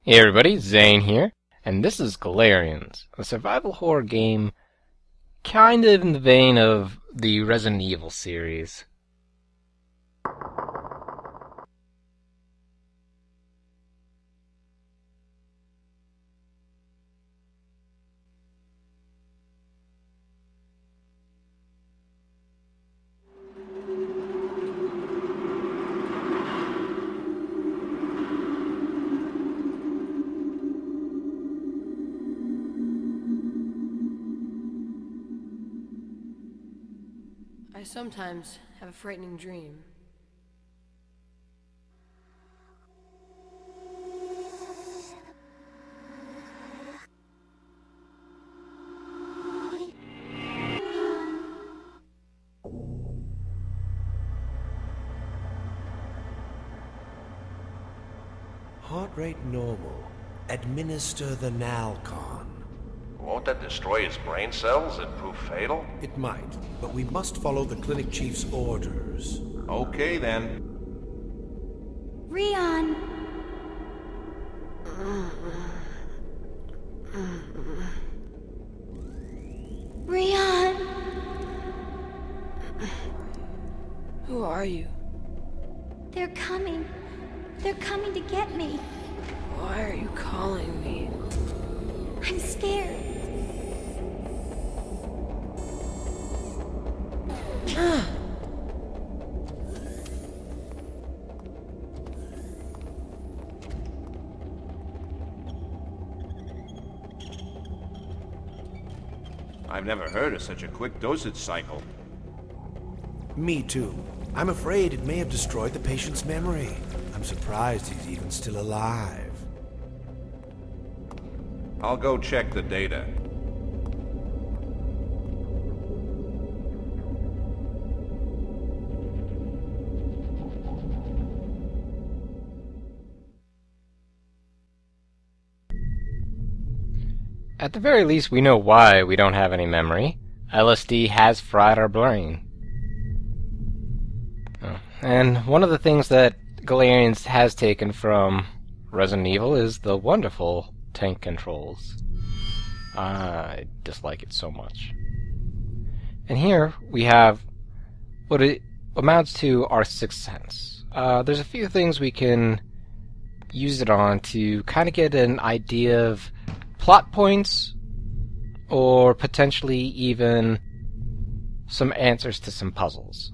Hey everybody, Zane here, and this is Galerians, a survival horror game kind of in the vein of the Resident Evil series. I sometimes have a frightening dream. Heart rate normal. Administer the Nalcon. Won't that destroy his brain cells and prove fatal? It might, but we must follow the clinic chief's orders. Okay then. Rion! Rion! Who are you? They're coming. They're coming to get me. Why are you calling me? I'm scared. I've never heard of such a quick dosage cycle. Me too. I'm afraid it may have destroyed the patient's memory. I'm surprised he's even still alive. I'll go check the data. At the very least, we know why we don't have any memory. LSD has fried our brain. Oh. And one of the things that Galerians has taken from Resident Evil is the wonderful tank controls. I dislike it so much. And here we have what it amounts to our sixth sense. There's a few things we can use it on to kind of get an idea of plot points, or potentially even some answers to some puzzles.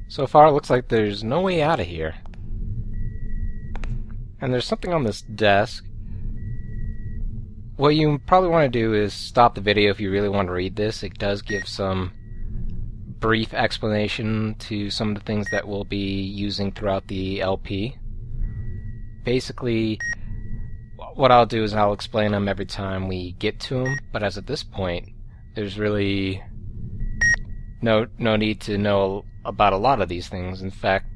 So far, it looks like there's no way out of here. And there's something on this desk. What you probably want to do is stop the video if you really want to read this. It does give some brief explanation to some of the things that we'll be using throughout the LP. Basically, what I'll do is I'll explain them every time we get to them, but as at this point, there's really no need to know about a lot of these things. In fact,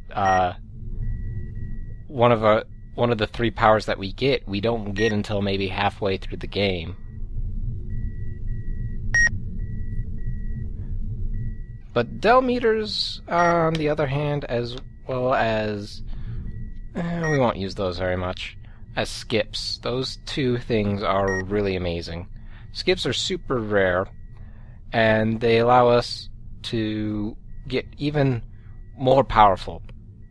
one of the three powers that we don't get until maybe halfway through the game. But Del meters, on the other hand, as well as we won't use those very much. As skips, those two things are really amazing. Skips are super rare, and they allow us to get even more powerful.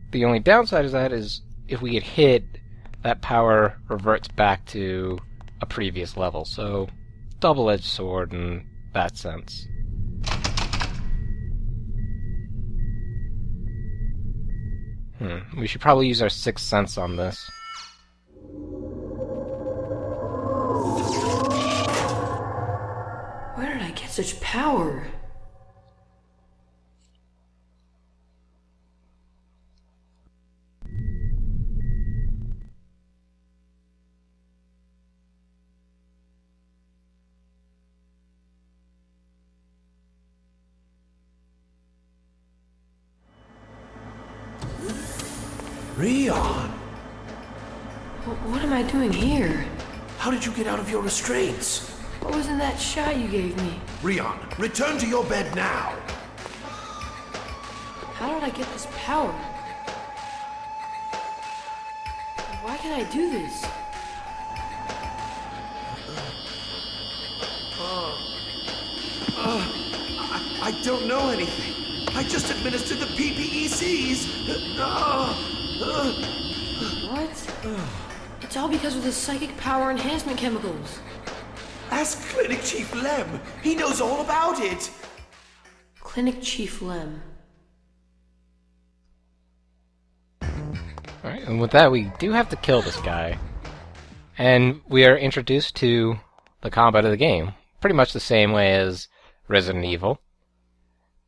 The only downside of that is if we get hit, that power reverts back to a previous level. So, double-edged sword in that sense. We should probably use our sixth sense on this. Where did I get such power? Rion! What am I doing here? How did you get out of your restraints? What was in that shot you gave me? Rion, return to your bed now! How did I get this power? Why can I do this? I don't know anything. I just administered the PPECs. What? It's all because of the psychic power enhancement chemicals. Ask Clinic Chief Lem. He knows all about it. Clinic Chief Lem. Alright, and with that, we do have to kill this guy. And we are introduced to the combat of the game. Pretty much the same way as Resident Evil.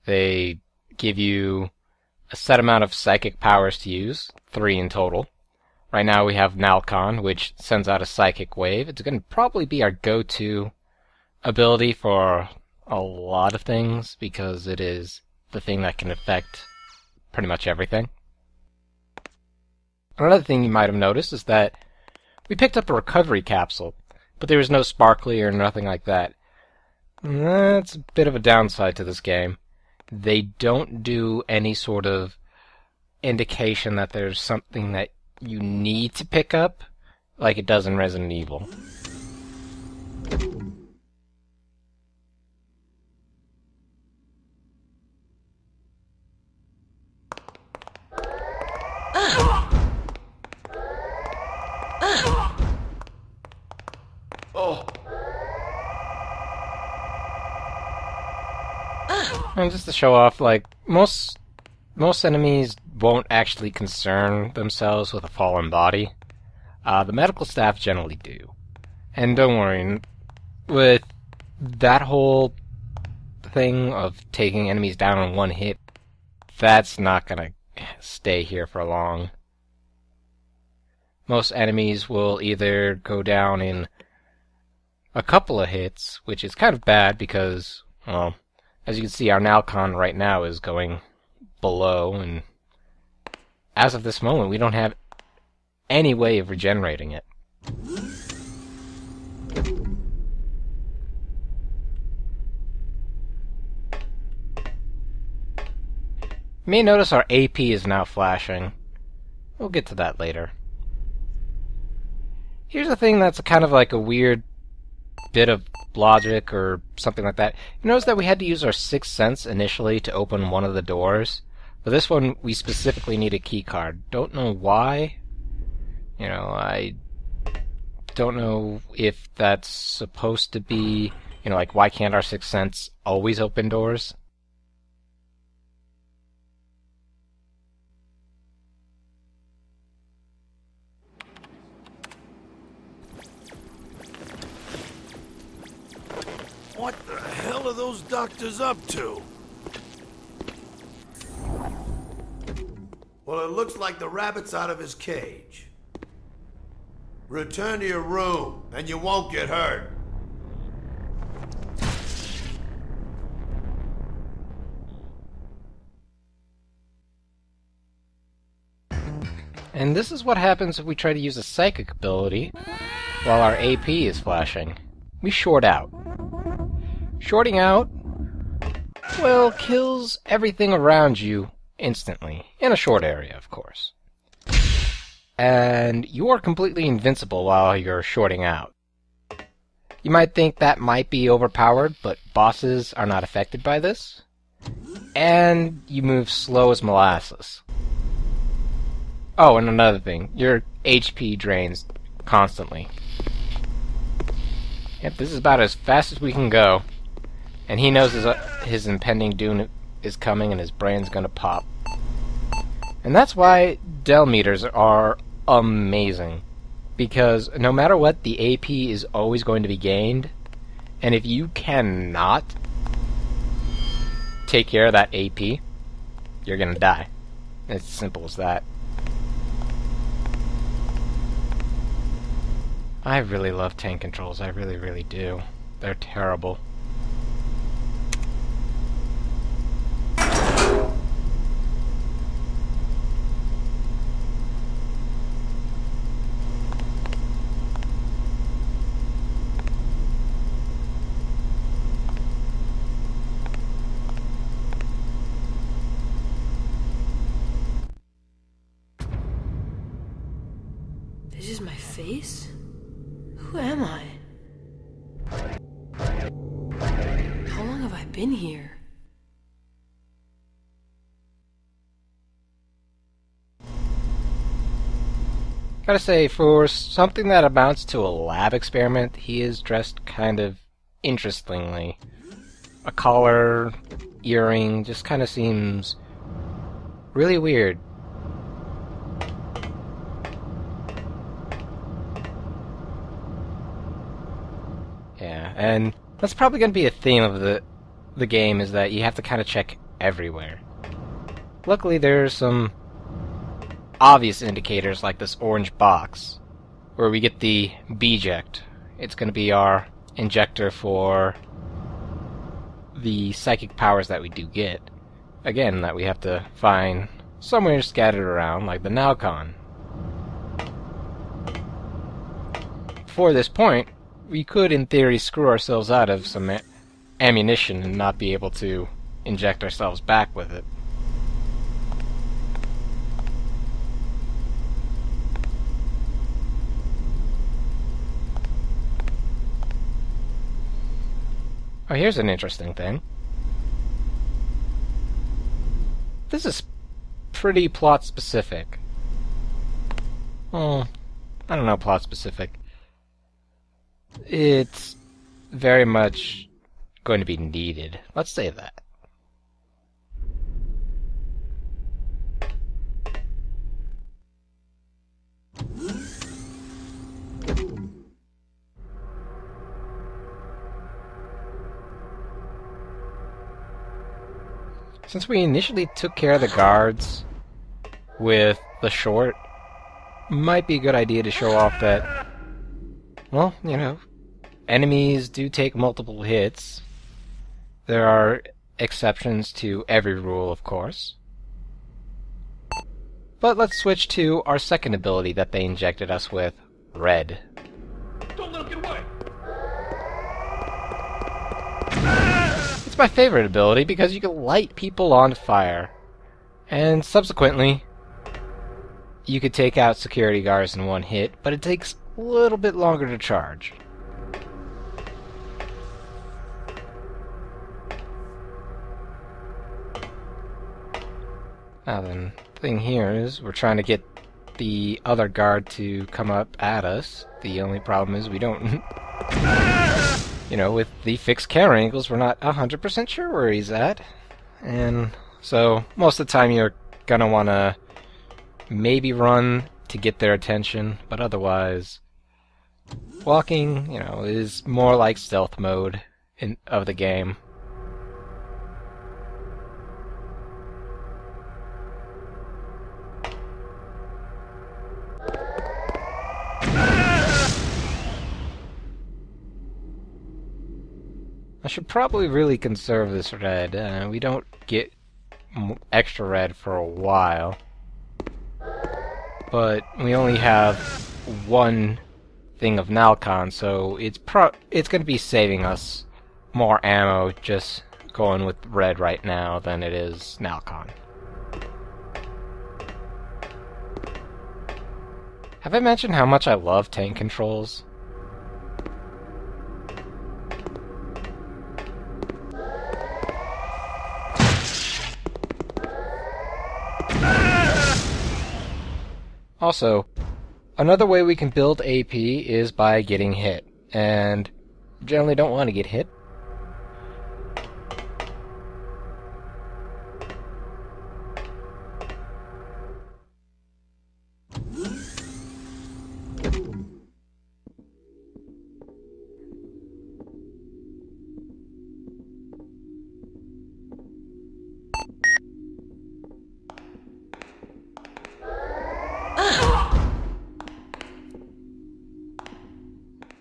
They give you a set amount of psychic powers to use, 3 in total. Right now we have Nalcon, which sends out a psychic wave. It's going to probably be our go-to ability for a lot of things, because it is the thing that can affect pretty much everything. Another thing you might have noticed is that we picked up a recovery capsule, but there was no sparkly or nothing like that. That's a bit of a downside to this game. They don't do any sort of indication that there's something that you need to pick up, like it does in Resident Evil. Oh. And just to show off, like, most enemies won't actually concern themselves with a fallen body. The medical staff generally do. And don't worry, with that whole thing of taking enemies down in one hit, that's not gonna stay here for long. Most enemies will either go down in a couple of hits, which is kind of bad because, well, as you can see, our Nalcon right now is going below, and as of this moment, we don't have any way of regenerating it. You may notice our AP is now flashing. We'll get to that later. Here's a thing that's kind of like a weird bit of logic or something like that. You notice that we had to use our sixth sense initially to open one of the doors. But this one, we specifically need a key card. Don't know why. You know, I don't know if that's supposed to be, you know, like, why can't our sixth sense always open doors? What the hell are those doctors up to? Well, it looks like the rabbit's out of his cage. Return to your room, and you won't get hurt. And this is what happens if we try to use a psychic ability while our AP is flashing. We short out. Shorting out, well, kills everything around you instantly. In a short area, of course. And you are completely invincible while you're shorting out. You might think that might be overpowered, but bosses are not affected by this. And you move slow as molasses. Oh, and another thing, your HP drains constantly. Yep, this is about as fast as we can go. And he knows his impending doom is coming and his brain's gonna pop. And that's why Del meters are amazing. Because no matter what, the AP is always going to be gained. And if you cannot take care of that AP, you're gonna die. It's as simple as that. I really love tank controls, I really, really do. They're terrible. to my face? Who am I? How long have I been here? Gotta say, for something that amounts to a lab experiment, he is dressed kind of interestingly. A collar, earring, just kind of seems really weird. Yeah, and that's probably going to be a theme of the game, is that you have to kind of check everywhere. Luckily, there's some obvious indicators like this orange box, where we get the B-ject. It's going to be our injector for the psychic powers that we do get. Again, that we have to find somewhere scattered around, like the Nalcon. Before this point, we could, in theory, screw ourselves out of some ammunition and not be able to inject ourselves back with it. Oh, here's an interesting thing. This is pretty plot specific. Well, I don't know, plot specific. It's very much going to be needed. Let's say that. Since we initially took care of the guards with the short, might be a good idea to show off that, well, you know, enemies do take multiple hits. There are exceptions to every rule, of course. But let's switch to our second ability that they injected us with, Red. Don't let him get away! It's my favorite ability because you can light people on fire. And subsequently, you could take out security guards in one hit, but it takes a little bit longer to charge. Now then, the thing here is we're trying to get the other guard to come up at us. The only problem is we don't... You know, with the fixed camera angles, we're not 100% sure where he's at. And so, most of the time you're gonna wanna maybe run to get their attention, but otherwise, walking, you know, is more like stealth mode of the game. I should probably really conserve this red. We don't get extra red for a while. But we only have one thing of Nalcon, so it's going to be saving us more ammo just going with red right now than it is Nalcon. Have I mentioned how much I love tank controls? Also, another way we can build AP is by getting hit, and generally don't want to get hit.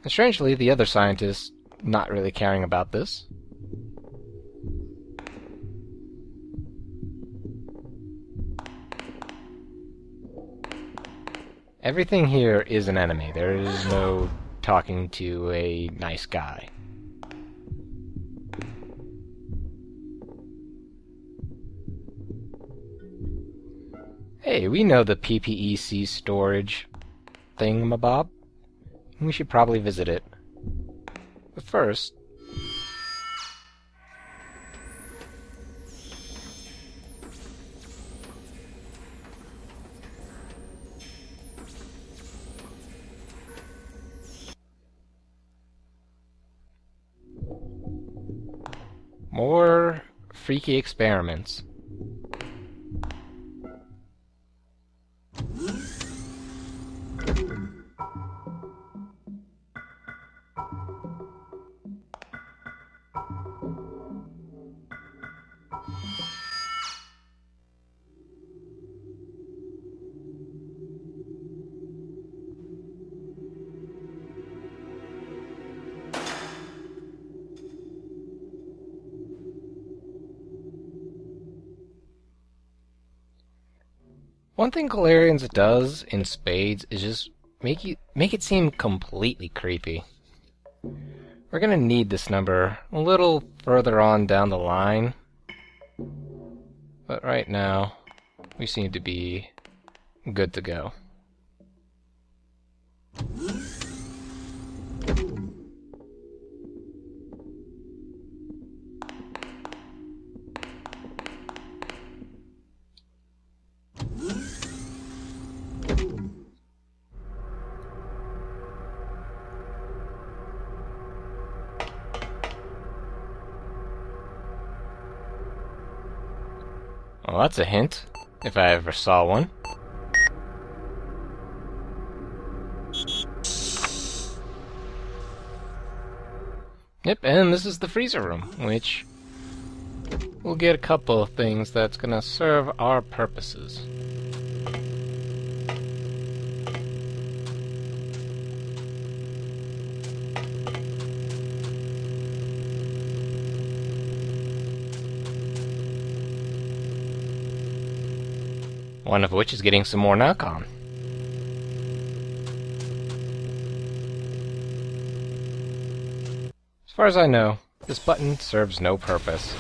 And strangely, the other scientists not really caring about this. Everything here is an enemy. There is no talking to a nice guy. Hey, we know the PPEC storage. thingamabob. We should probably visit it. But first... more freaky experiments. One thing Galerians does in spades is just make it seem completely creepy. We're gonna need this number a little further on down the line, but right now we seem to be good to go. Well, that's a hint, if I ever saw one. Yep, and this is the freezer room, which we'll get a couple of things that's gonna serve our purposes. One of which is getting some more Nacon. As far as I know, this button serves no purpose.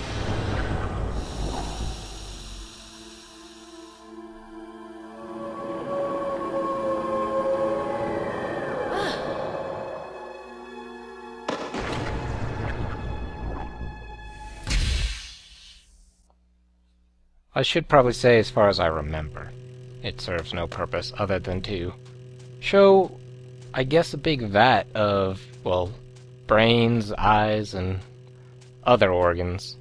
I should probably say, as far as I remember, it serves no purpose other than to show, I guess, a big vat of, well, brains, eyes, and other organs.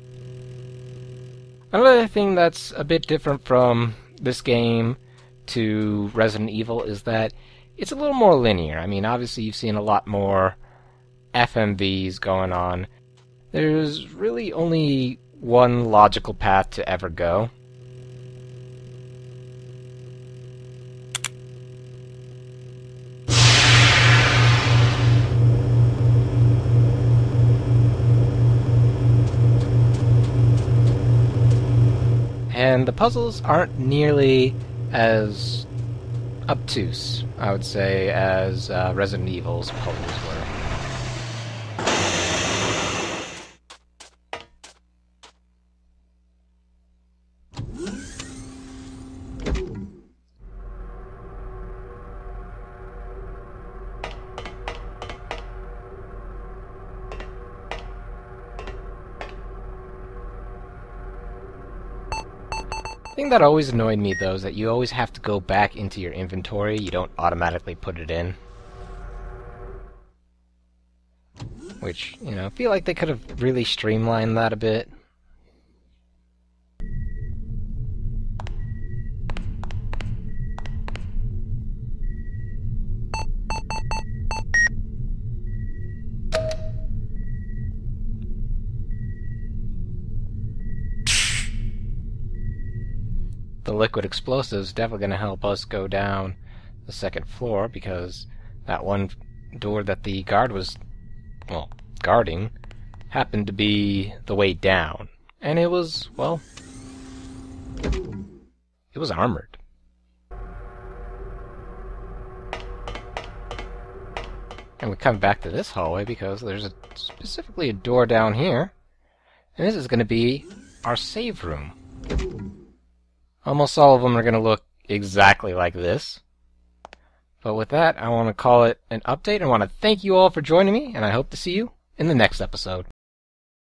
Another thing that's a bit different from this game to Resident Evil is that it's a little more linear. I mean, obviously you've seen a lot more FMVs going on. There's really only one logical path to ever go. And the puzzles aren't nearly as obtuse, I would say, as Resident Evil's puzzles were. The thing that always annoyed me, though, is that you always have to go back into your inventory. You don't automatically put it in. Which, you know, I feel like they could have really streamlined that a bit. The liquid explosives is definitely going to help us go down the second floor, because that one door that the guard was, well, guarding happened to be the way down. And it was, well, it was armored. And we come back to this hallway because there's specifically a door down here. And this is going to be our save room. Almost all of them are going to look exactly like this. But with that, I want to call it an update. I want to thank you all for joining me, and I hope to see you in the next episode.